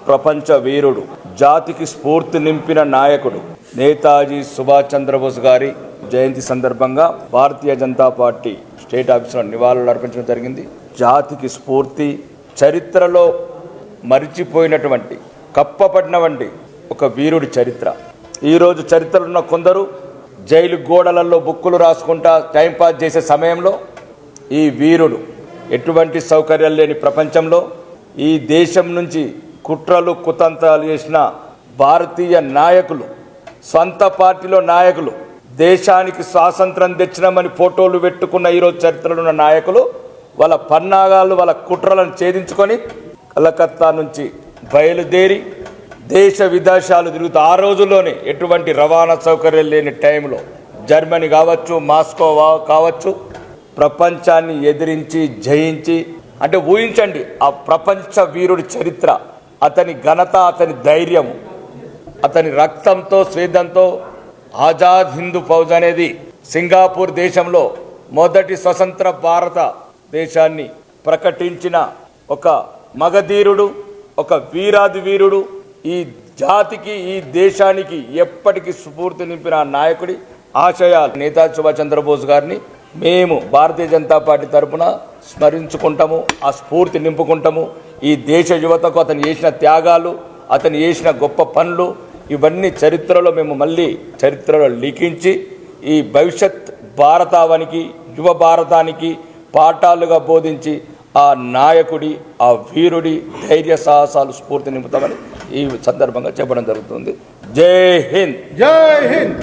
ప్రపంచ వీరుడు, జాతికి స్ఫూర్తి నింపిన నాయకుడు నేతాజీ సుభాష్ చంద్రబోస్ గారి జయంతి సందర్భంగా భారతీయ జనతా పార్టీ స్టేట్ ఆఫీసులో నివాళులు అర్పించడం జరిగింది. జాతికి స్ఫూర్తి, చరిత్రలో మరిచిపోయినటువంటి కప్పబడినటువంటి ఒక వీరుడి చరిత్ర. ఈరోజు చరిత్రలో ఉన్న కొందరు జైలు గోడలలో బుక్కులు రాసుకుంటా టైంపాస్ చేసే సమయంలో ఈ వీరుడు ఎటువంటి సౌకర్యాలు లేని ప్రపంచంలో ఈ దేశం నుంచి కుట్రలు కుతంత్రాలు చేసిన భారతీయ నాయకులు, సొంత పార్టీలో నాయకులు, దేశానికి స్వాతంత్రం తెచ్చినామని ఫోటోలు పెట్టుకున్న ఈరోజు చరిత్రలో ఉన్న నాయకులు వాళ్ళ పన్నాగాలు, వాళ్ళ కుట్రలను ఛేదించుకొని కలకత్తా నుంచి బయలుదేరి దేశ విదేశాలు తిరుగుతూ ఆ రోజుల్లోనే ఎటువంటి రవాణా సౌకర్యాలు లేని టైంలో జర్మనీ కావచ్చు, మాస్కో కావచ్చు, ప్రపంచాన్ని ఎదిరించి జయించి, అంటే ఊహించండి ఆ ప్రపంచ వీరుడి చరిత్ర, అతని ఘనత, అతని ధైర్యం, అతని రక్తంతో స్వేదంతో ఆజాద్ హిందూ ఫౌజ్ అనేది సింగపూర్ దేశంలో మొదటి స్వతంత్ర భారత దేశాన్ని ప్రకటించిన ఒక మగధీరుడు, ఒక వీరాది వీరుడు, ఈ జాతికి ఈ దేశానికి ఎప్పటికీ స్ఫూర్తి నింపిన నాయకుడి ఆశయాలు నేతాజీ సుభాష్ చంద్రబోస్ గారిని మేము భారతీయ జనతా పార్టీ తరఫున స్మరించుకుంటాము, ఆ స్ఫూర్తి నింపుకుంటాము. ఈ దేశ యువతకు అతను చేసిన త్యాగాలు, అతను చేసిన గొప్ప పనులు ఇవన్నీ చరిత్రలో మేము మళ్ళీ చరిత్రలో లిఖించి ఈ భవిష్యత్ భారతావనికి, యువ భారతానికి పాఠాలుగా బోధించి ఆ నాయకుడి, ఆ వీరుడి ధైర్య సాహసాలు స్ఫూర్తి నింపుతామని ఈ సందర్భంగా చెప్పడం జరుగుతుంది. జై హింద్. జై హింద్.